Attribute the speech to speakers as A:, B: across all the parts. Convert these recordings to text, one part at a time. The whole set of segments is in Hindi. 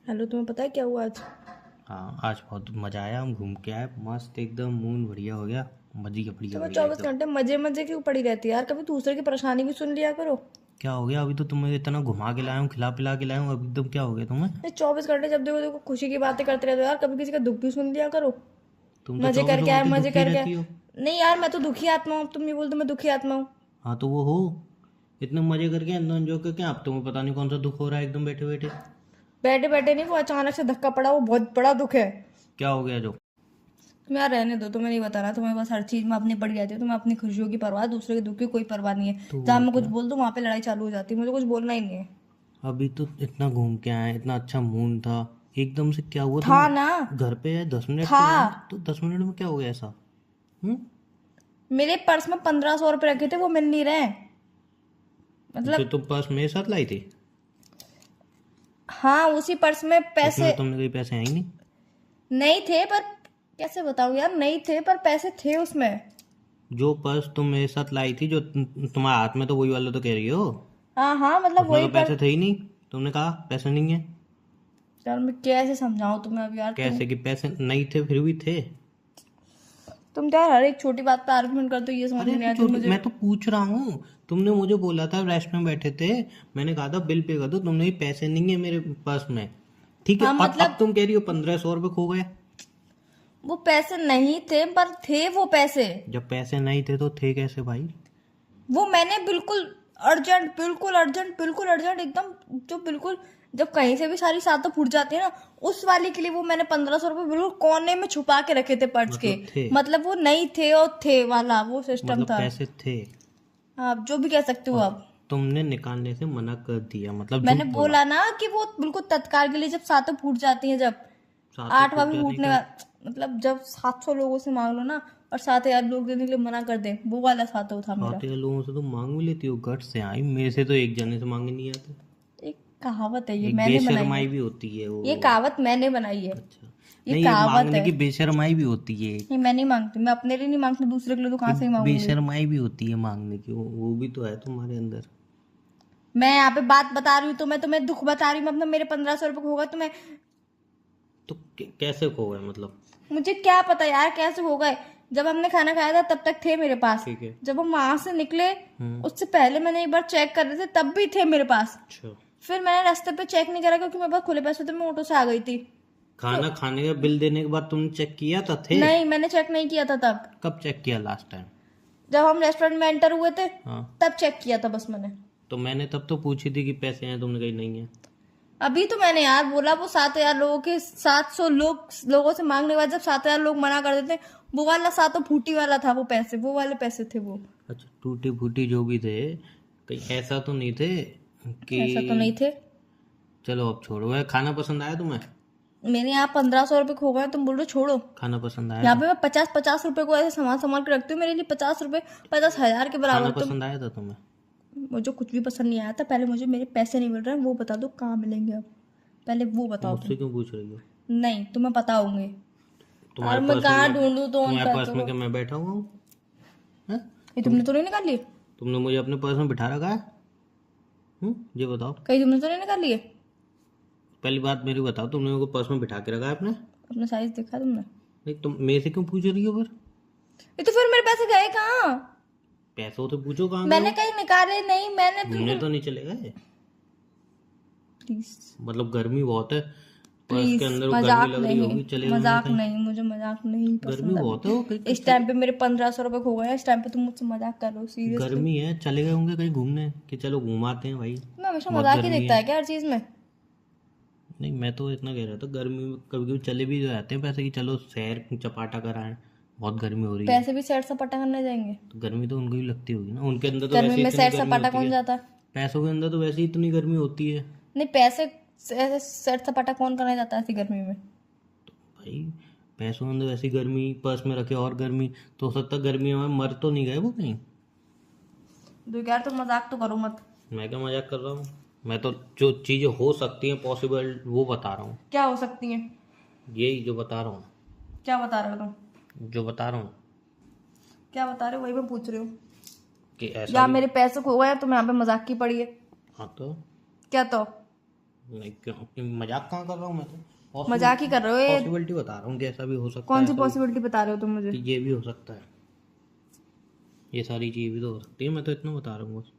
A: हेलो, तुम्हें पता है क्या हुआ आज?
B: हाँ, आज बहुत मजा आया। हम घूम के आए मस्त एकदम। मून बढ़िया हो गया। बढ़िया बढ़िया
A: तुम्हें
B: बढ़िया
A: 24 घंटे मजे मजे क्यों पड़ी रहती है यार? कभी दूसरे की परेशानी भी सुन लिया करो।
B: क्या हो गया? अभी तो तुम्हें इतना घुमा के लाया हूँ, खिला पिला के लाया हूँ, अभी एकदम क्या हो गया तुम्हें?
A: ये 24 घंटे जब देखो देखो खुशी की बातें करते रहते हो यार, कभी किसी का दुख भी सुन लिया करो।
B: तुम तो
A: मजे
B: चौबीसों
A: करके आए,
B: घंटे
A: मजे
B: दुखी
A: करके आए।
B: रहती हो।
A: नहीं यार, मैं तो दुखी आत्मा हूँ। तुम ये बोलते मैं दुखी आत्मा हूँ?
B: हाँ तो वो हो। इतने मजे करके इतना एंजॉय करके अब तुम्हें पता नहीं कौन सा दुख हो रहा है एकदम बैठे बैठे।
A: बैठे बैठे नहीं, वो अचानक से धक्का पड़ा, वो बहुत बड़ा दुख है।
B: क्या हो गया जो?
A: तुम यार रहने दो, तुम्हें नहीं बताना। तुम्हें बस हर चीज में अपनी पड़ी रहती है। तुम्हें अपनी खुशियों की परवाह, दूसरे के दुख की कोई परवाह नहीं है।
B: तो
A: जहाँ
B: हुआ
A: मैं कुछ
B: क्या?
A: बोल दूँ वहां पे लड़ाई चालू हो जाती है। मुझे कुछ बोलना ही नहीं है।
B: अभी तो इतना घूम के आए, इतना अच्छा मून था। एकदम से क्या हुआ?
A: था
B: तुम
A: ना।
B: घर पे आए 10 मिनट
A: था।
B: तो आए, तो 10 मिनट में क्या हो गया ऐसा? हम्म।
A: मेरे पर्स में 1500 रुपए रखे थे, वो मिल नहीं रहे।
B: जो
A: मतलब
B: तुम पास मेरे साथ लाई थी,
A: हाँ, उसी पर्स में
B: उसमें
A: पैसे
B: तुमने कहीं पैसे आई नहीं?
A: नहीं थे, पर कैसे बताऊं यार, नहीं थे पर पैसे थे उसमें।
B: जो पर्स तुम मेरे साथ लाई थी, जो तुम्हारे हाथ में, तो वही वाला तो कह रही हो?
A: हाँ हाँ, मतलब
B: उसमें
A: वही
B: तो
A: पर्स।
B: पैसे थे ही नहीं। तुमने कहा पैसे नहीं है।
A: यार मैं कैसे समझाऊं तुम्हें अब यार?
B: कैसे कि पैसे नहीं थे फिर भी थे?
A: तुम तो यार हर एक छोटी बात पे आर्गुमेंट करते हो, ये समझ
B: अरे
A: में नहीं
B: तो
A: आती
B: छोटी,
A: मुझे।
B: मैं तो पूछ रहा हूँ। तुमने मुझे बोला था, रेस्टोरेंट में बैठे थे, मैंने कहा था बिल पे कर दो, तुमने भी पैसे नहीं है मेरे पास में। ठीक है,
A: हाँ
B: और अब
A: मतलब
B: तुम कह रही हो 1500 रुपये खो गए।
A: वो पैसे नहीं थे, पर थे वो पैसे।
B: जब पैसे नहीं थे तो थे कैसे भाई?
A: वो मैंने बिल्कुल अर्जेंट, बिल्कुल अर्जेंट, बिल्कुल अर्जेंट एकदम, जो बिल्कुल जब कहीं से भी सारी सातों फूट जाती है ना, उस वाले के लिए वो मैंने 1500 रुपये बिल्कुल कोने में छुपा के रखे थे पर्स के।
B: मतलब थे?
A: मतलब वो नहीं थे और थे वाला वो सिस्टम
B: मतलब
A: था।
B: पैसे थे
A: आप जो भी कह सकते हो
B: और
A: आप।
B: तुमने निकालने से मना कर दिया, मतलब
A: मैंने
B: झूठ बोला।
A: बोला ना कि वो बिल्कुल तत्काल के लिए, जब सातों फूट जाती हैं, जब
B: सातों
A: आठवां
B: फूट
A: भी
B: जाने
A: फूटने
B: का?
A: वाला, मतलब जब 700 लोगों से मांग लो ना और 7,000 लोग देने के लिए मना कर दे, वो वाला सातों था मेरा।
B: 7 लोगों से तो मांग भी लेती हो, गट से आई। मेरे से तो एक जने से मांगे नहीं आते।
A: एक कहावत है, ये
B: एक
A: मैंने बनाई है।
B: बेशर्माई भी होती है
A: ये
B: वो।
A: कहावत मैंने बनाई है।
B: अच्छा।
A: ये
B: नहीं, एक
A: कहावत
B: मांगने
A: है।
B: की बेशर्माई भी होती है।
A: ये मैं नहीं मांगती, मैं अपने लिए नहीं मांगती, दूसरे के लिए तो कहाँ से ही
B: एक
A: मांगूंगी।
B: बेशर्माई भी होती है मांगने की, वो भी तो है तुम्हारे अंदर।
A: मैं यहाँ पे बात बता रही हूँ तो मैं तुम्हें दुख बता रही हूँ। मैं अपना मेरे 1500 रुपये होगा तो मैं,
B: तो कैसे खो गए मतलब?
A: मुझे क्या पता यार कैसे हो गए। जब हमने खाना खाया था तब तक थे मेरे पास।
B: ठीक है।
A: जब हम वहां से निकले
B: हम्म।
A: उससे पहले मैंने एक बार चेक कर रहे थे, तब भी थे मेरे पास।
B: अच्छा।
A: फिर मैंने रास्ते पे चेक नहीं करा क्योंकि मेरे पास खुले पैसे थे, मैं ऑटो से आ गई थी। तो
B: खाना खाने का बिल देने के बाद तुमने चेक किया था थे?
A: नहीं, मैंने चेक नहीं किया था तब।
B: कब चेक किया लास्ट टाइम?
A: जब हम रेस्टोरेंट में एंटर हुए थे
B: हाँ।
A: तब चेक किया था बस मैंने।
B: तो मैंने तब तो पूछी थी कि पैसे हैं, तुमने कही नहीं है।
A: अभी तो मैंने यार बोला, वो 7,000 लोगों के 700 लोगों से मांगने के बाद जब 7,000 लोग मना कर देते, वो वाला सातों फूटी वाला था वो पैसे, वो वाले पैसे थे वो।
B: अच्छा, टूटी फूटी जो भी थे, कहीं ऐसा तो नहीं थे कि?
A: ऐसा तो नहीं थे।
B: चलो अब छोड़ो। वह खाना पसंद आया तुम्हें?
A: मेरे यहाँ 1500 रुपये खो गए, तुम बोल रहे हो छोड़ो।
B: खाना पसंद आया
A: यहाँ
B: था?
A: पे मैं 50-50 रुपए को ऐसे संभाल संभाल के रखती हूँ। मेरे लिए 50 रुपए 50,000 के
B: खाना
A: बराबर। तुम,
B: पसंद आया था तुम्हें?
A: मुझे कुछ भी पसंद नहीं आया था। पहले मुझे मेरे पैसे नहीं मिल रहे हैं, वो बता दो कहाँ मिलेंगे अब। पहले वो बताओ तुम।
B: मुझसे क्यों पूछ रही हो?
A: नहीं, तुम्हें पता होंगे। और
B: तुम्हारे
A: मैं
B: पर्स में
A: कहाँ ढूंढूं तो उन
B: तुम्हारे पर्स
A: पैसों
B: में
A: को।
B: क्या मैं बैठा हुआ हूँ? हैं?
A: ये तुमने तो नहीं निकाल लिए?
B: तुमने मुझे अपने पर्स में बिठा रखा है? ये बताओ।
A: कहीं तुमने तो नहीं निकाल लिए?
B: पहली बात मेरी बताओ, तुमने मेरे को पर्स में बिठा के रखा है अपने?
A: अपना साइज देखा तुमने?
B: नहीं, तुम मेरे से क्यों पूछ रही हो फिर?
A: ये तो फिर मेरे पैसे गए कहाँ?
B: पैसों तो पूछो कहाँ गए
A: मैंने
B: हो।
A: कहीं निकाले नहीं, मैंने
B: घूमने
A: बिल्कुल।
B: तो नहीं चले गए?
A: प्लीज,
B: मतलब गर्मी बहुत है, पर्स के
A: प्लीज,
B: अंदर वो गर्मी
A: मजाक
B: लग रही
A: नहीं,
B: होगी, चले गए
A: मजाक
B: कहीं?
A: नहीं, मुझे मजाक नहीं
B: गर्मी
A: पसंद
B: बहुत है, वो कहीं
A: अभी। इस टाइम पे मेरे 1500 रुपये खो गए। इस टाइम पे तुम मुझसे मजाक कर रहे हो? सीरियसली?
B: गर्मी है, चले गए होंगे कहीं घूमने कि चलो घुमाते हैं भाई।
A: मैं हमेशा
B: बहुत
A: मजाक ही
B: गर्मी
A: देखता
B: है।
A: है क्या हर चीज में?
B: नहीं, मैं तो इतना कह रहा था, गर्मी में कभी कभी चले भी जाते हैं पैसे कि चलो सैर चपाटा कराएं, बहुत गर्मी हो रही है।
A: पैसे भी सैर सपाटा करने जाएंगे?
B: तो गर्मी तो उनको भी लगती होगी ना, उनके अंदर तो
A: गर्मी
B: वैसे ही
A: में
B: इतनी
A: सैर
B: गर्मी
A: सपाटा
B: होती
A: कौन
B: है।
A: जाता है?
B: पैसों के अंदर तो वैसे ही इतनी गर्मी होती है।
A: नहीं, पैसे ऐसे सैर सपाटा कौन करने जाता है ऐसी गर्मी में?
B: भाई, पैसों के अंदर वैसी गर्मी, पर्स में रखे और गर्मी, तो हो सकता है गर्मी में मर तो नहीं गए वो कहीं।
A: दो यार, तुम मजाक तो करो मत।
B: मैं क्या मजाक कर रहा हूँ? मैं तो जो चीज़ें हो सकती हैं पॉसिबल वो बता रहा हूँ।
A: क्या हो सकती है?
B: यही जो बता रहा हूँ।
A: क्या बता रहे हो तुम?
B: जो बता रहा हूँ
A: क्या बता रहे हो वही मैं पूछ रही हूँ।
B: कि ऐसा
A: या
B: भी।
A: मेरे पैसे खो गए तुम यहाँ पे मजाक की पड़ी है?
B: हाँ तो
A: क्या तो?
B: नहीं क्यों, मजाक कहाँ कर रहा हूँ मैं तो,
A: मजाक ही कर रहे हो ये।
B: पॉसिबिलिटी बता रहा हूँ कि ऐसा भी हो सकता
A: कौन
B: है,
A: सी
B: ऐसा भी-
A: पॉसिबिलिटी बता रहे हो तुम मुझे?
B: कि ये भी हो सकता है, ये सारी चीज़ भी तो हो सकती है, मैं तो इतना बता रहा हूँ बस।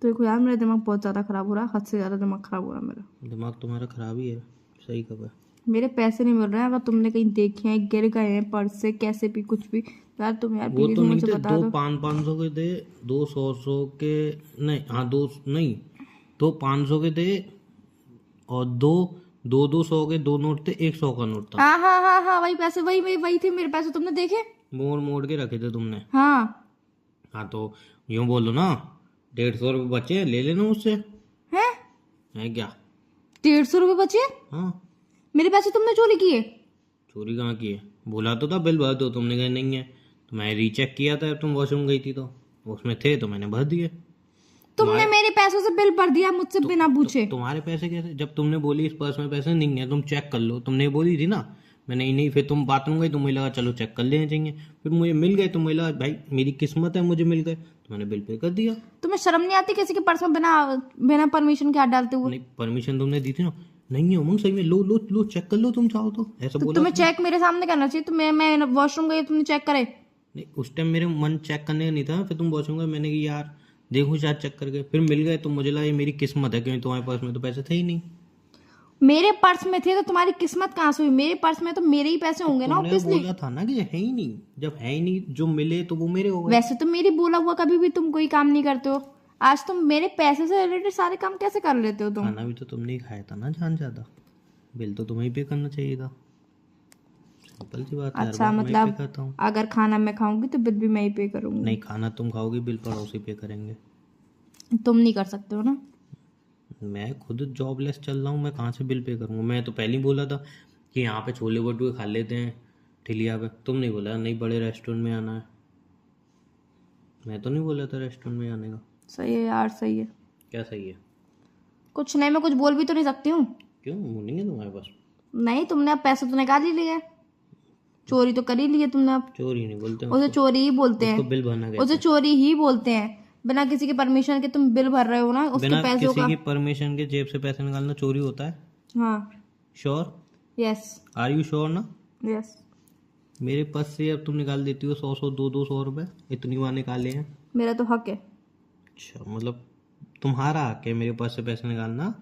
A: तो देखो यार, मेरा दिमाग बहुत ज्यादा खराब हो रहा है, हद से ज्यादा दिमाग खराब हो रहा है मेरा।
B: दिमाग तुम्हारा खराब ही है, सही कब है।
A: मेरे पैसे नहीं मिल रहे हैं, अगर तुमने कहीं देखे हैं, गिर गए हैं पर्स से कैसे भी कुछ भी, यार तुम यार
B: वो
A: प्लीज
B: तो नहीं
A: मुझे
B: थे,
A: बता
B: दो
A: दो।
B: 500 के थे, दो 100 के, नहीं हाँ दो नहीं, दो 500 के थे, और दो 200 के दो नोट थे, 100 का नोट था।
A: हाँ हाँ हाँ हाँ, वही पैसे, वही वही वही थे मेरे पैसे, तुमने देखे?
B: मोड़ मोड़ के रखे थे तुमने।
A: हाँ।
B: हाँ तो यूं बोलो ना, 150 रुपये बचे हैं, ले लेना उससे,
A: हैं?
B: है क्या।
A: 150 रुपये बचे?
B: हाँ,
A: मेरे पैसे तुमने चोरी किए?
B: चोरी कहाँ की है, बोला तो था बिल भर दो, तुमने कहा नहीं है, तो मैं रीचेक किया था, तुम वॉशरूम गई थी तो उसमें थे, तो मैंने भर दिए।
A: तुमने मेरे पैसों से बिल भर दिया मुझसे बिना पूछे?
B: तुम्हारे पैसे कैसे, जब तुमने बोली इस पर्स में पैसे नहीं है, तुम चेक कर लो, तुमने बोली थी ना, मैं नहीं नहीं, फिर तुम बाथरूम गई तो मुझे लगा चलो चेक कर लेने चाहिए, फिर मुझे मिल गए तो मुझे लगा भाई मेरी किस्मत है, मुझे मिल गए, तो मैंने बिल पे कर दिया।
A: तुम्हें शर्म नहीं आती किसी के पर्स में बिना बिना परमिशन के हाथ डालते हुए?
B: नहीं, परमिशन तुमने दी थी ना, नहीं है उमंग सही में, लो लो लो चेक कर लो तुम चाहो तो, ऐसा
A: तो
B: बोला
A: तुम्हें
B: तुमने।
A: चेक मेरे सामने करना चाहिए, तो मैं वॉशरूम गई, तुमने चेक करे?
B: नहीं, उस टाइम मेरे मन चेक करने का नहीं था, फिर तुम वॉशरूम गए, मैंने कहा यार देखो शायद चेक करके, फिर मिल गए, तो मुझे लगा ये मेरी किस्मत है, क्योंकि तुम्हारे पर्स में तो पैसे थे ही नहीं।
A: मेरे पर्स में थे तो तुम्हारी किस्मत कहाँ से हुई? मेरे पर्स में तो मेरे ही पैसे होंगे ना,
B: तुमने
A: ऑब्वियसली।
B: बोला था ना कि है ही नहीं, जब है ही नहीं, जो मिले तो वो मेरे हो गए।
A: वैसे तो मेरी बोला हुआ कभी भी तुम कोई काम नहीं करते हो, आज तुम मेरे पैसे से रिलेटेड सारे काम कैसे कर लेते हो तुम?
B: खाना भी तो तुमने ही खाया था ना जान ज्यादा, बिल तो तुम्हें ही पे करना चाहिए था, सिंपल सी बात है, हर
A: अच्छा,
B: बार मैं ही पे
A: मतलब
B: करता हूँ।
A: अगर खाना मैं खाऊंगी तो बिल भी मैं ही पे करूंगी?
B: नहीं, खाना तुम खाओगी, बिल पड़ोसी पे करेंगे।
A: तुम नहीं कर सकते हो ना?
B: मैं खुद जॉबलेस चल रहा हूँ, मैं कहाँ से बिल पे करूँगा, मैं तो पहले ही बोला था कि यहाँ पे छोले भटूरे खा लेते हैं ठिलिया पे, तुम नहीं बोला नहीं बड़े रेस्टोरेंट में आना है, मैं तो नहीं बोला था रेस्टोरेंट में आने का।
A: सही है यार, सही है।
B: क्या सही है,
A: कुछ नहीं, मैं कुछ बोल भी तो नहीं सकती हूँ।
B: क्यों मुंह नहीं है तुम्हारे पास।
A: नहीं, तुमने अब पैसे तो निकाल ही लिए, चोरी तो कर ही लिए तुमने अब।
B: चोरी नहीं बोलते
A: उसे चोरी ही बोलते
B: उसको,
A: हैं,
B: बिल भरना
A: उसे
B: कहते हैं।
A: चोरी ही बोलते हैं। बिना किसी के परमिशन के तुम बिल भर रहे हो ना उसके
B: बिना
A: पैसों
B: किसी
A: का।
B: की परमिशन के जेब से पैसे निकालना चोरी होता है।
A: हाँ।
B: Sure,
A: yes.
B: Are you sure ना।
A: यस।
B: मेरे पर्स से अब तुम निकाल देती हो 100 200 रुपए, इतनी बार निकाले हैं।
A: मेरा तो हक है।
B: अच्छा, मतलब तुम्हारा हक है मेरे पर्स से पैसे निकालना,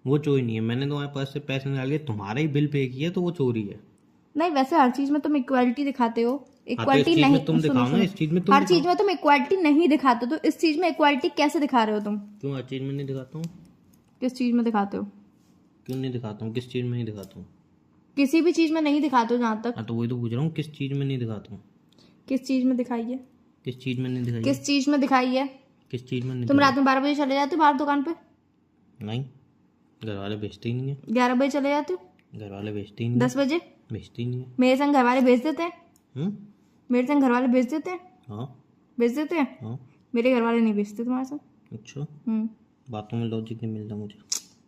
B: वो चोरी नहीं है। मैंने तुम्हारे पर्स से पैसे निकाल के तुम्हारा ही बिल पे किया तो वो चोरी है।
A: नहीं, वैसे हर चीज में तुम इक्वालिटी दिखाते हो।
B: हाँ, तो इस
A: इक्वालिटी
B: चीज
A: नहीं,
B: में तुम
A: सुनो
B: दिखाओ ना,
A: सुनो,
B: इस चीज में तुम
A: हर
B: दिखाओ।
A: चीज में तुम इक्वालिटी नहीं दिखाते, तो इस चीज में इक्वालिटी कैसे दिखा रहे हो तुम?
B: क्यों हर चीज में नहीं दिखाता हूँ,
A: किस चीज में दिखाते हो?
B: क्यों नहीं दिखाता हूँ, किस चीज में नहीं दिखाता हूँ।
A: किसी भी चीज में नहीं दिखाते हो जहां तक।
B: हाँ तो वही तो पूछ रहा हूँ, किस चीज में नहीं दिखाता हूँ,
A: किस चीज में दिखाइए?
B: किस चीज में नहीं दिखाई,
A: किस चीज में दिखाइए?
B: किस चीज में नहीं
A: तुम
B: दिखाई?
A: रात में 12 बजे चले जाते हो बाहर दुकान पे?
B: नहीं, घर वाले भेजते ही नहीं है,
A: 11 बजे चले जाते हो?
B: घर वाले भेजते ही नहीं
A: 10 बजे?
B: है, भेजते ही नहीं है।
A: मेरे संग घर वाले भेज देते हैं।
B: हम्म,
A: मेरे संग घर वाले भेज देते हैं।
B: हाँ
A: भेज देते हैं।
B: हाँ,
A: मेरे घर वाले नहीं भेजते तुम्हारे साथ।
B: अच्छा,
A: हम्म।
B: बातों में लॉजिक नहीं मिलता मुझे।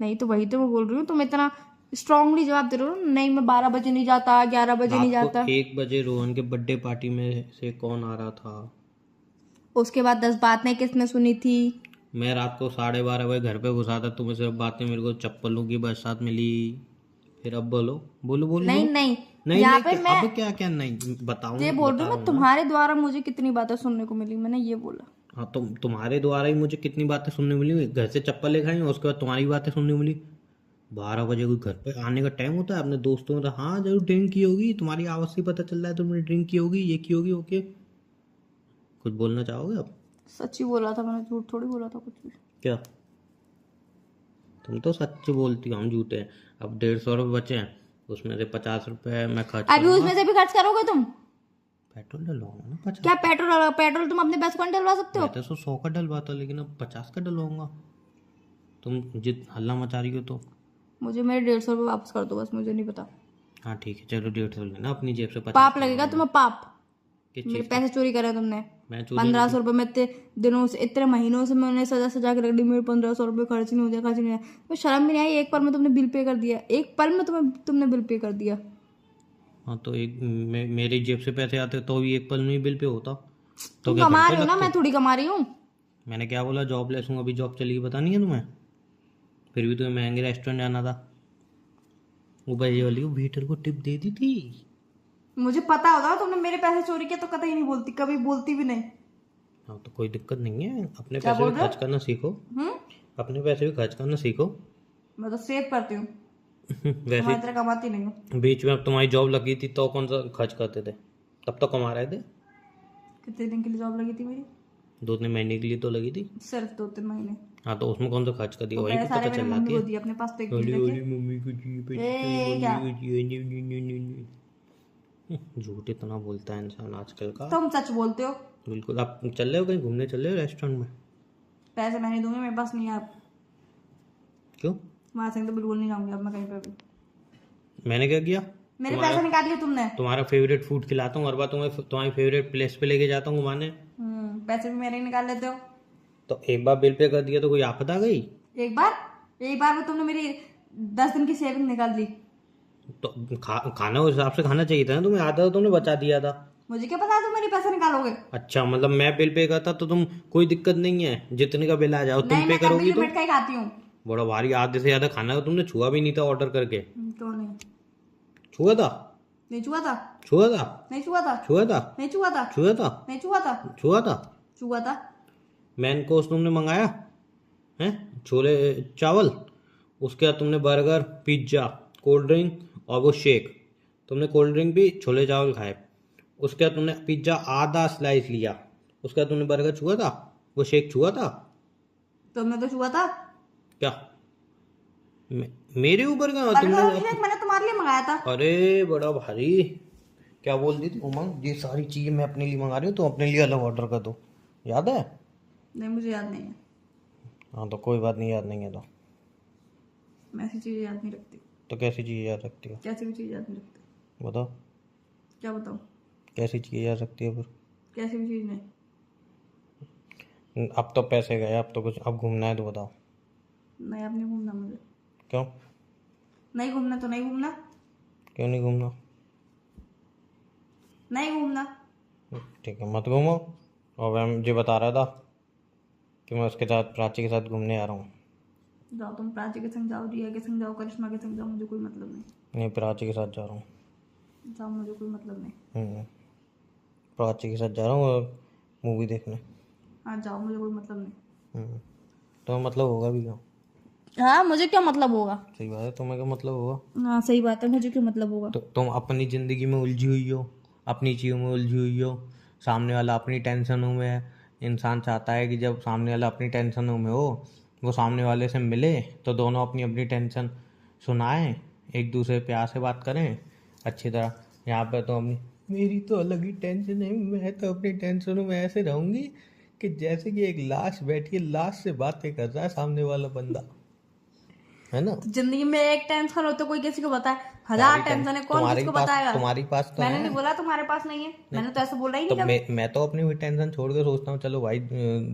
A: नहीं तो वही तो मैं बोल रही हूँ, तुम इतना स्ट्रांगली जवाब दे रहे हो। नहीं, मैं 12 बजे नहीं जाता, 11 बजे नहीं
B: रात
A: जाता।
B: को 1 बजे रोहन के बर्थडे पार्टी में से कौन आ रहा था?
A: उसके बाद 10 बातें किसने सुनी थी?
B: मैं रात को 12:30 बजे घर पे घुसा था, तुम्हें सिर्फ बातें, मेरे को चप्पलों की बरसात मिली। फिर अब बोलो बोलो बोलो
A: नहीं
B: बोलो।
A: नहीं,
B: नहीं
A: यहाँ
B: नहीं,
A: पे मैं
B: अब क्या क्या नहीं बताऊं,
A: ये बोल रही हूँ, मैं तुम्हारे द्वारा मुझे कितनी बातें सुनने को मिली, मैंने ये बोला।
B: हाँ, तुम्हारे द्वारा ही मुझे कितनी बातें सुनने मिली, घर से चप्पल ले खाई, उसके बाद तुम्हारी बातें सुनने मिली। 12 बजे कोई घर पे आने का टाइम होता है? अपने दोस्तों का, हाँ जरूर ड्रिंक की होगी, तुम्हारी आवाज़ से पता चल रहा है तुमने ड्रिंक की होगी, ये की होगी, ओके। कुछ बोलना चाहोगे आप?
A: सच्ची बोला था मैंने, झूठ थोड़ी बोला था कुछ भी।
B: क्या तुम तो सच बोलती हो, हम झूठे हैं। अब 150 रुपये बचे हैं, उसमें से 50 रुपये मैं खर्च
A: अभी
B: करूंगा।
A: उसमें से भी खर्च करोगे तुम?
B: पेट्रोल डलवाऊंगा ना 50।
A: क्या पेट्रोल? पेट्रोल तुम अपने पैसे कौन डलवा सकते हो?
B: मैं तो 100 का डलवाता, लेकिन अब 50 का डलवाऊंगा। तुम जित हल्ला मचा रही हो तो।
A: मुझे मेरे 150 रुपये वापस कर दो बस, मुझे नहीं पता।
B: हाँ ठीक है, चलो 150 लेना, अपनी जेब से 50।
A: पाप लगेगा तुम्हें, पाप।
B: किस
A: मेरे
B: चीज़?
A: पैसे चोरी करे तुमने।
B: मैं चोरी
A: 1500 रुपये में इतने दिनों से, इतने महीनों से मैंने सजा सजा के रख दी, मेरे 1500 रुपये खर्च नहीं हो गया, खर्च नहीं आया। तो शर्म भी नहीं आई? एक पल में तुमने बिल पे कर दिया, एक पल में तुमने बिल पे कर दिया।
B: हाँ तो मेरी जेब से पैसे आते तो भी एक पल में ही बिल पे होता। तो
A: तुम
B: क्या
A: कमा
B: घंटे
A: रहे हो ना,
B: लगते?
A: मैं थोड़ी कमा रही हूँ।
B: मैंने क्या बोला, जॉबलेस हूँ, अभी जॉब चली, पता नहीं है तुम्हें? फिर भी तुम्हें महंगे रेस्टोरेंट जाना था। ऊपर ये वाली वेटर को टिप दे दी थी।
A: मुझे पता होता तुमने मेरे पैसे चोरी किए तो कतई नहीं बोलती, कभी बोलती भी नहीं।
B: हाँ तो कोई दिक्कत नहीं है, अपने
A: क्या
B: पैसे
A: बोल
B: भी
A: रहे हो?
B: खर्च करना सीखो। अपने पैसे भी खर्च करना सीखो।
A: मैं तो सेव करती हूँ,
B: वैसे
A: तुम्हारी तरह कमाती नहीं हूँ।
B: बीच में अब तुम्हारी जॉब लगी थी तो कौन सा खर्च करते थे? तब तो कमा रहे थे।
A: कितने दिन के लिए जॉब लगी थी मेरी?
B: 2-3 महीने के लिए तो लगी थी।
A: सिर्फ 2-3 महीने।
B: हाँ तो उसमें कौन सा खर्च कर दिया,
A: तो
B: वही
A: पैसे
B: को
A: सारे
B: पता
A: मेरी
B: चल
A: मम्मी
B: जाती
A: को
B: है।
A: दिए अपने पास, तो एक
B: अरे
A: दिन
B: अरे
A: रखे।
B: मम्मी को चाहिए पैसे,
A: क्या?
B: मम्मी को चाहिए, नहीं। झूठ इतना बोलता है इंसान आजकल का।
A: तुम सच बोलते हो।
B: बिल्कुल। आप चल रहे हो कहीं घूमने, चल रहे हो रेस्टोरेंट में?
A: पैसे मैं नहीं दूंगी, मेरे पास नहीं है अब।
B: क्यों?
A: वहां से तो बिल्कुल नहीं जाऊंगी अब मैं कहीं पे भी।
B: मैंने क्या किया?
A: मेरे पैसे निकाल लिए तुमने।
B: तुम्हारा फेवरेट फूड खिलाता हूँ हर बार, तुम्हें तुम्हारी फेवरेट प्लेस पे लेके जाता हूँ घुमाने।
A: पैसे भी मेरे ही निकाल लेते हो।
B: तो एक बार बिल पे कर दिया तो कोई आपदा आ गई?
A: एक बार में तुमने मेरी 10 दिन की सेविंग निकाल ली।
B: तो खाना उस हिसाब से खाना चाहिए था ना, तुम्हें आता तो तुमने बचा दिया था।
A: मुझे क्या पता तुम मेरे पैसे निकालोगे?
B: अच्छा, मतलब मैं बिल पे करता तो तुम कोई दिक्कत नहीं है, जितने का बिल आ जाओ तुम
A: नहीं,
B: पे
A: मैं
B: करोगी
A: कभी
B: तो।
A: लिमिट का ही खाती हूँ।
B: बड़ा भारी, आधे से ज्यादा खाना तो तुमने छुआ भी नहीं था ऑर्डर करके।
A: क्यों नहीं?
B: छुआ था?
A: नहीं छुआ था।
B: छुआ था?
A: नहीं छुआ था।
B: छुआ था?
A: नहीं छुआ था।
B: छुआ था?
A: नहीं छुआ था।
B: छुआ था?
A: छुआ था।
B: मैन कोर्स तुमने मंगाया है, छोले चावल, उसके बाद तुमने बर्गर, पिज्जा, कोल्ड ड्रिंक और वो शेक। तुमने कोल्ड ड्रिंक भी, छोले चावल खाए, उसके बाद तुमने पिज्जा आधा स्लाइस लिया, उसके बाद तुमने बर्गर छुआ था, वो शेक छुआ था?
A: तुमने तो छुआ था।
B: क्या मेरे ऊपर का
A: बर्गर और
B: तुमने?
A: शेक मैंने तुम्हारे लिए मंगाया था।
B: अरे बड़ा भारी, क्या बोल दी थी उमंग, ये सारी चीजें मैं अपने लिए मंगा रही हूँ तो अपने लिए अलग ऑर्डर कर दो, याद है?
A: नहीं, मुझे याद नहीं है।
B: हाँ तो कोई बात नहीं, याद नहीं है तो
A: मैं ऐसी चीजें याद नहीं रखती।
B: तो कैसी चीज़ याद रखती हो?
A: कैसी भी चीज याद नहीं रखती।
B: बताओ
A: क्या बताऊँ?
B: कैसी चीज़ याद रखती है फिर?
A: कैसी भी चीज नहीं।
B: अब तो पैसे गए, अब तो कुछ, अब घूमना है तो बताओ।
A: नहीं, अब नहीं घूमना मुझे।
B: क्यों?
A: नहीं घूमना तो नहीं घूमना।
B: क्यों नहीं घूमना?
A: नहीं घूमना।
B: ठीक है, मत घूमो। और मैं मुझे बता रहा था कि मैं उसके साथ, प्राची के साथ घूमने आ रहा हूँ।
A: जाओ, तुम प्राची के संग जाओ, रिया के संग जाओ, करिश्मा के संग जाओ, मुझे कोई मतलब नहीं।
B: नहीं, प्राची के साथ जा रहा हूँ।
A: जाओ, मुझे कोई मतलब नहीं।
B: प्राची के साथ जा रहा हूँ मूवी देखने।
A: हाँ जाओ, मुझे कोई मतलब नहीं।
B: तो मतलब होगा भी क्या?
A: हाँ, मुझे क्या मतलब होगा?
B: सही बात है, तुम्हें क्या मतलब होगा?
A: हाँ सही बात है, मुझे क्या मतलब होगा?
B: तो तुम अपनी ज़िंदगी में उलझी हुई हो, अपनी चीज़ों में उलझी हुई हो, सामने वाला अपनी टेंशनों में है। इंसान चाहता है कि जब सामने वाला अपनी टेंशनों में हो, वो सामने वाले से मिले तो दोनों अपनी अपनी टेंशन सुनाएं, एक दूसरे से प्यार से बात करें अच्छी तरह। यहाँ पे तो अपनी, मेरी तो अलग ही टेंशन है, मैं तो अपनी टेंशनों में ऐसे रहूँगी कि जैसे कि एक लाश बैठी है, लाश से बातें कर रहा है सामने वाला बंदा, है ना?
A: तो जिंदगी में एक टेंशन हो तो कोई किसी को बताए, 1000 टेंशन है, कौन किसको बताएगा?
B: तुम्हारी पास तो
A: मैंने
B: है।
A: नहीं बोला तुम्हारे पास नहीं है, मैंने तो ऐसा बोला ही
B: तो
A: नहीं कभी।
B: मैं तो अपनी टेंशन छोड़ के सोचता हूँ चलो भाई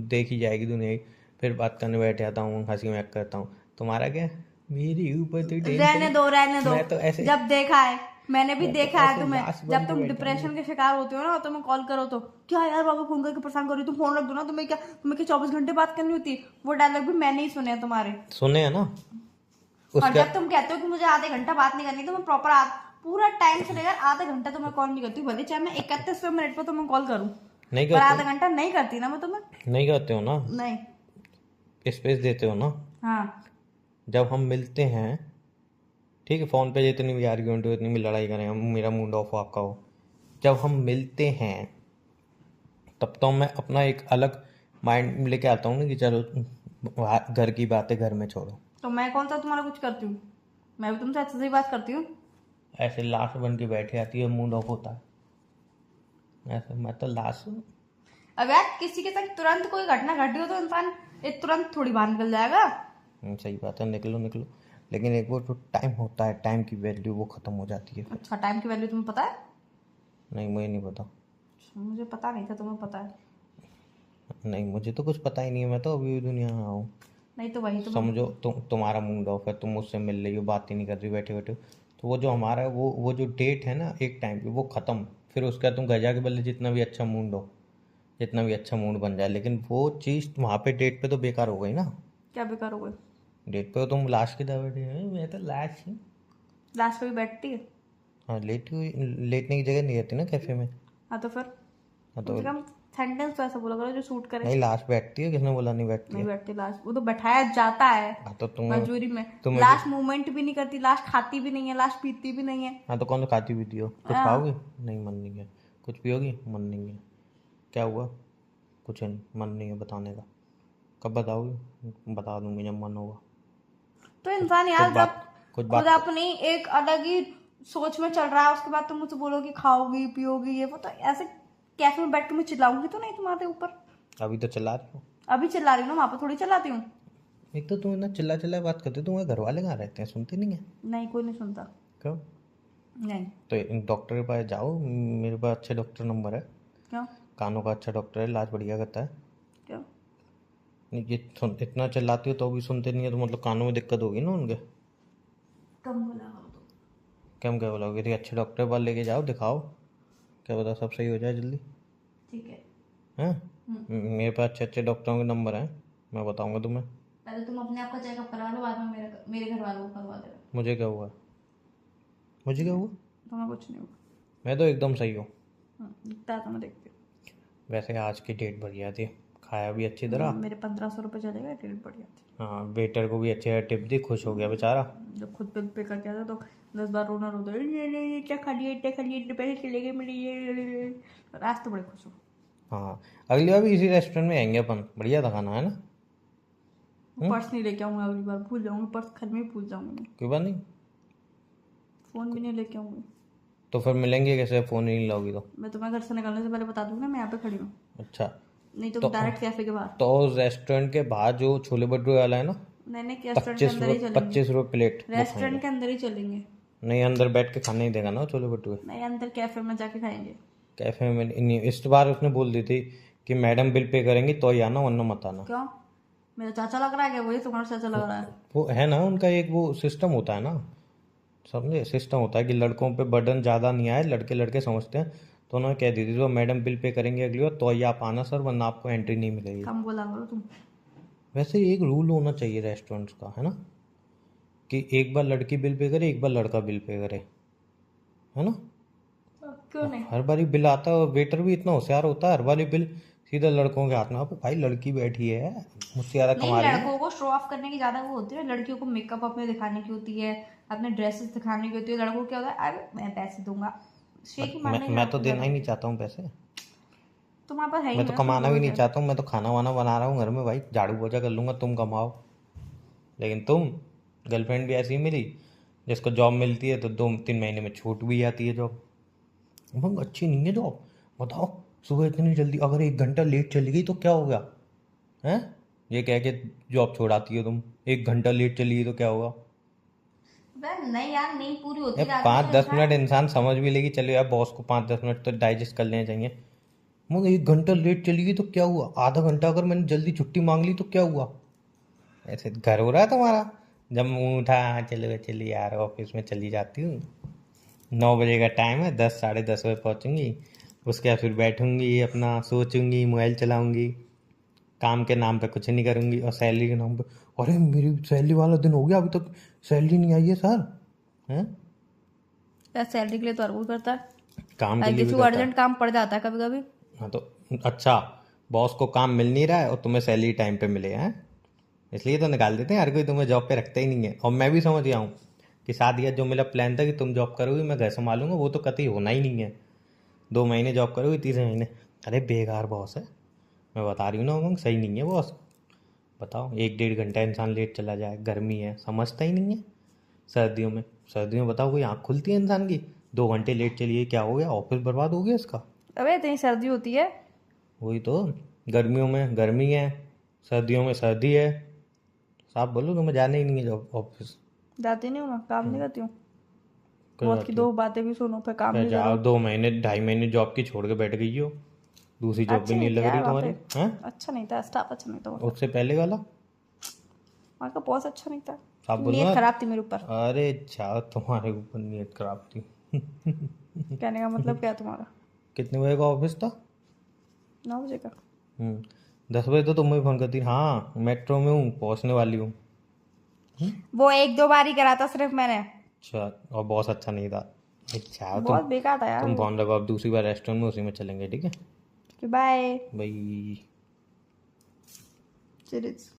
B: देखी जाएगी दुनिया ही, फिर बात करने बैठ जाता हूँ, हंसी मजाक करता हूँ। तुम्हारा क्या, मेरी ऊपर तो टेंशन
A: रहने दो, रहने दो।
B: मैं तो ऐसे,
A: जब देखा है, मैंने भी देखा है तुम्हें,
B: लाश बन
A: जब
B: के
A: तुम
B: बैठा
A: डिप्रेशन के शिकार होते हो ना, तुम्हें कॉल करो तो क्या यार बाबा फोन करके परेशान कर रही, तुम फोन रख दो ना, तुम्हें क्या 24 घंटे बात करनी होती? वो डायलॉग भी मैंने ही सुने हैं तुम्हारे।
B: सुने है ना
A: और
B: उसका?
A: जब तुम कहते हो कि मुझे आधे घंटा बात नहीं करनी, तो मैं प्रॉपर पूरा टाइम से लेकर आधे घंटा तुम्हें कॉल नहीं करती, भले चाहे मैं 31वें मिनट पर तुम्हें कॉल करूं,
B: नहीं
A: पर आधा
B: करते,
A: घंटा नहीं करती ना मैं तुम्हें।
B: नहीं करते हो ना,
A: नहीं।
B: स्पेस देते हो ना।
A: हाँ।
B: जब हम मिलते हैं, ठीक है, फोन पे जितनी भी आर्ग्यूमेंट हो, इतनी भी लड़ाई करें, मेरा मूड ऑफ हो, आपका हो, जब हम मिलते हैं तब तो मैं अपना एक अलग माइंड लेके आता हूँ ना कि चलो घर की बातें घर में छोड़ो।
A: तो मैं कौन सा तुम्हारा कुछ करती हूँ? मैं भी तुमसे अच्छे से ही बात करती हूँ।
B: ऐसे लाश बन के बैठे आती है, मूड ऑफ होता है ऐसे, मैं तो लाश हूँ।
A: अब यार किसी के साथ तुरंत कोई घटना घटी हो तो इंसान तुरंत थोड़ी बाहर निकल जाएगा।
B: सही बात है, निकलो निकलो, लेकिन एक वो जो टाइम होता है, टाइम की वैल्यू वो खत्म हो जाती है फिर।
A: अच्छा, टाइम की वैल्यू तुम्हें पता है?
B: नहीं, मुझे नहीं पता।
A: मुझे पता नहीं था, तुम्हें पता है?
B: नहीं, मुझे तो कुछ पता ही नहीं है, मैं तो अभी दुनिया में हूँ।
A: नहीं तो वही तो
B: समझो तुम्हारा मूड ऑफ है, तुम मुझसे मिल रही हो, बात ही नहीं कर रही बैठे बैठे, तो वो जो हमारा है, वो जो डेट है ना एक टाइम की, वो ख़त्म। फिर उसका तुम घर जाके बोले जितना भी अच्छा मूड हो, जितना भी अच्छा मूड बन जाए, लेकिन वो चीज़ वहाँ पे डेट पे तो बेकार हो गई ना।
A: क्या बेकार हो गई?
B: डेट पे हो तुम, लाश की तरह बैठी है, मैं तो लाश हूँ।
A: लास्ट पे भी बैठती है।
B: हाँ लेटने की जगह नहीं रहती ना कैफे में।
A: हाँ तो फिर
B: हाँ
A: कम
B: तो
A: से कम सेंटेंस तो ऐसा बोला करो जो सूट करे।
B: नहीं, लाश बैठती है, किसने बोला नहीं बैठती
A: नहीं
B: है।
A: बैठती लास्ट, वो तो बैठाया जाता है
B: हाँ तो
A: मजबूरी में।
B: तुम्हें
A: लास्ट मूवमेंट भी नहीं करती, लास्ट खाती भी नहीं है, लास्ट पीती भी नहीं है।
B: हाँ तो कौन सा खाती पीती हो, कुछ
A: हाँ।
B: खाओगी? नहीं मन नहीं है। कुछ पियोगी? मन नहीं है। क्या हुआ? कुछ नहीं, मन नहीं है बताने का। कब बताओगी? बता दूंगी जब मन होगा।
A: तो इंसान
B: कुछ
A: यार जब
B: बात कुछ
A: खुद
B: बात
A: अपनी एक अलग ही सोच में चल रहा है, उसके बाद तुम मुझसे बोलोगी खाओगी पियोगी ये वो, तो ऐसे कैफे में बैठ के मैं चिल्लाऊंगी तो नहीं तुम्हारे ऊपर।
B: अभी तो चला रही हो।
A: अभी चिल्ला रही हूँ ना, वहां पर थोड़ी चिल्लाती हूँ।
B: एक तो तुम इतना चिल्ला चिल्ला बात करते हो, तुम्हारे घर वाले कहाँ रहते हैं, सुनते नहीं है?
A: नहीं कोई नहीं सुनता।
B: क्यों?
A: नहीं।
B: तो डॉक्टर के पास जाओ, मेरे पास अच्छे डॉक्टर नंबर है।
A: क्यों?
B: कानों का अच्छा डॉक्टर है, इलाज बढ़िया करता है।
A: क्यों?
B: ये इतना चिल्लाती हो तो भी सुनते नहीं है, तो मतलब कानों में दिक्कत होगी ना उनके।
A: कम बोला करो तो।
B: क्या बोलोगे? तो अच्छे डॉक्टर के पास लेके जाओ, दिखाओ, क्या पता सब सही हो जाए जल्दी।
A: ठीक है।
B: हैं? मेरे पास अच्छे अच्छे डॉक्टरों के नंबर हैं, मैं बताऊंगा तुम्हें।
A: पहले तुम अपने आप का चेकअप करा लो, बाद में मेरे घर वालों को करवा देना।
B: मुझे क्या हुआ? मुझे क्या हुआ?
A: तुम्हें कुछ नहीं होगा।
B: मैं तो एकदम सही हूँ।
A: दिखता है तो मैं देखती हूँ।
B: वैसे आज की डेट बढ़िया थी, खाया भी अच्छी तरह।
A: मेरे 1500 रुपये चले गए, ट्रीट बढ़िया थी।
B: हाँ, वेटर को भी अच्छे टिप दी, खुश हो गया बेचारा।
A: जब खुद बिल पे करके आता तो 10 बार रोना रोता है, ये क्या खा लिए इतने खा लिए इतने पैसे चले गए मेरे, ये आज तो बड़े खुश हो।
B: हाँ, अगली बार भी इसी रेस्टोरेंट में आएंगे अपन, बढ़िया था खाना, है ना?
A: पर्स नहीं लेके आऊंगा, अगली बार भूल जाऊंगी, पर्स घर में ही भूल जाऊंगी मैं।
B: कोई बात नहीं।
A: फोन भी नहीं लेके आऊंगी।
B: तो फिर मिलेंगे कैसे, फ़ोन ही नहीं लाओगी तो?
A: मैं तुम्हें घर से निकलने से पहले बता दूंगी ना मैं यहाँ पे खड़ी हूँ।
B: अच्छा।
A: नहीं तो
B: तो
A: डायरेक्ट कैफे के बाहर।
B: तो उस रेस्टोरेंट के बाहर जो छोले भटूरे वाला है ना,
A: नहीं नहीं, रेस्टोरेंट के अंदर ही चलेंगे।
B: 25 रुपये प्लेट, वो
A: रेस्टोरेंट
B: खाएंगे।
A: के अंदर ही चलेंगे।
B: नहीं, अंदर बैठ के खाने ही देगा ना वो छोले भटूरे।
A: नहीं, अंदर कैफे में जाके खाएंगे।
B: कैफे में नहीं, इस बार उसने बोल दी थी कि मैडम बिल पे करेंगी तो ही आना, वरना मत आना।
A: क्यों? मेरा चाचा लग रहा है क्या? वही तुम्हारा चाचा लग रहा है।
B: वो है ना, उनका एक वो सिस्टम होता है ना, समझे? सिस्टम होता है कि लड़कों पे बर्डन ज़्यादा नहीं आए, लड़के लड़के समझते हैं। तो उन्होंने कह दी थी तो मैडम बिल पे करेंगे अगली बार तो ही आप आना सर, वरना आपको एंट्री नहीं मिलेगी।
A: कम बोला करो तुम।
B: वैसे एक रूल होना चाहिए रेस्टोरेंट्स का, है ना, कि एक बार लड़की बिल पे करे, एक बार लड़का बिल पे करे, है ना?
A: क्यों नहीं?
B: हर बारी बिल आता है और वेटर भी इतना होशियार होता है, हर बारी बिल सीधा लड़कों के हाथ में। अब भाई लड़की बैठी है, मुझसे ज़्यादा
A: नहीं,
B: कमा रही है।
A: लड़कों को शो ऑफ करने की ज्यादा वो होती है, लड़कियों को मेकअप अपने दिखाने की होती है, अपने ड्रेसेस दिखाने की होती है। लड़कों को क्या होता है, अरे मैं पैसे दूंगा, शेख ही मारने
B: मैं तो देना ही नहीं चाहता हूँ पैसे।
A: तुम्हारे पास है ही
B: मैं तो
A: नहीं,
B: कमाना भी
A: उसमें
B: नहीं
A: बोलो
B: चाहता हूँ, मैं तो खाना वाना बना रहा हूँ घर में भाई, झाड़ू पोछा कर लूँगा, तुम कमाओ। लेकिन तुम, गर्लफ्रेंड भी ऐसी ही मिली जिसको जॉब मिलती है तो 2-3 महीने में छूट भी जाती है जॉब। बहुत अच्छी नहीं है जॉब, बताओ। सुबह इतनी जल्दी अगर 1 घंटा लेट चली गई तो क्या हो गया? हैं? ये कह के जॉब छोड़ाती हो तुम, 1 घंटा लेट चली गई तो क्या होगा?
A: क्या। नहीं यार, नहीं पूरी होती
B: यार
A: जाती है
B: 5-10
A: इंसान।
B: मिनट इंसान समझ भी लेगी, चलो यार बॉस को 5-10 मिनट तो डाइजेस्ट कर लेने चाहिए। मगर 1 घंटा लेट चली गई तो क्या हुआ? आधा घंटा अगर मैंने जल्दी छुट्टी मांग ली तो क्या हुआ? ऐसे घर हो रहा है तुम्हारा? जब मुंह उठा, "हाँ, चलो चलो यार ऑफिस में चली जाती हूँ, 9 बजे का टाइम है, 10 साढ़े 10 बजे पहुँचूंगी, उसके बाद फिर बैठूंगी अपना सोचूंगी, मोबाइल चलाऊंगी, काम के नाम पे कुछ नहीं करूंगी, और सैलरी के नाम पे अरे मेरी सैलरी वाला दिन हो गया, अभी तक सैलरी नहीं आई है सर। हैं?
A: क्या सैलरी के लिए तो हर कोई करता है।
B: काम के लिए भी
A: किसी
B: करता है।
A: अर्जेंट काम पड़ जाता है कभी कभी।
B: हाँ तो अच्छा, बॉस को काम मिल नहीं रहा है और तुम्हें सैलरी टाइम पे मिले, हैं? इसलिए तो निकाल देते हैं, हर कोई तुम्हें जॉब पे रखता ही नहीं है। और मैं भी समझ गया हूँ कि शादी का जो मेरा प्लान था कि तुम जॉब करोगी मैं घर संभालूंगा, वो तो कतई होना ही नहीं है। 2 महीने जॉब करोगी, तीसरे महीने अरे बेकार बॉस है, मैं बता रही हूँ ना उमंग, सही नहीं है बॉस। बताओ, 1-1.5 घंटा इंसान लेट चला जाए, गर्मी है समझता ही नहीं है। सर्दियों में बताओ कोई आँख खुलती है इंसान की? 2 घंटे लेट चलिए क्या हो गया, ऑफिस बर्बाद हो गया इसका।
A: अबे इतनी सर्दी होती है।
B: वही तो, गर्मियों में गर्मी है, सर्दियों में सर्दी है। साफ बोलो, तुम्हें जाना ही नहीं है जॉब ऑफिस।
A: जाती नहीं हूँ, मैं काम नहीं करती हूँ।
B: कोई
A: बहुत
B: बात
A: की
B: नहीं,
A: दो बातें भी सुनो, फिर काम
B: फिर
A: भी
B: जाओ,
A: करो।
B: 2 महीने 2.5 महीने जॉब की छोड़ के बैठ गई हो, दूसरी जॉब भी
A: अच्छी
B: नहीं
A: नहीं
B: लग
A: थी
B: रही
A: यार वहाँ
B: तुम्हारी?
A: पे।
B: हैं?
A: अच्छा नहीं था, स्टाफ अच्छा नहीं था वहाँ
B: उससे पहले वाला
A: का बॉस अच्छा नहीं था।
B: साफ बोलो
A: नीयत
B: ना।
A: खराब थी मेरे ऊपर।
B: अरे अच्छा, तुम्हारे ऊपर नीयत खराब थी।
A: कहने का मतलब क्या है तुम्हारा?
B: कितने बजे का ऑफिस था?
A: 9 बजे का।
B: 10 बजे तो तुम ही फोन करती, हाँ मेट्रो में हूँ, पहुँचने वाली हूँ।
A: वो 1-2 बार ही करा था सिर्फ मैंने।
B: अच्छा, और बहुत अच्छा नहीं था। अच्छा
A: बहुत
B: तुम
A: बेकार था यार
B: तुम
A: वो।
B: फोन रखो, अब दूसरी बार रेस्टोरेंट में उसी में चलेंगे, ठीक है
A: बाय।
B: भाई।
A: चीयर्स।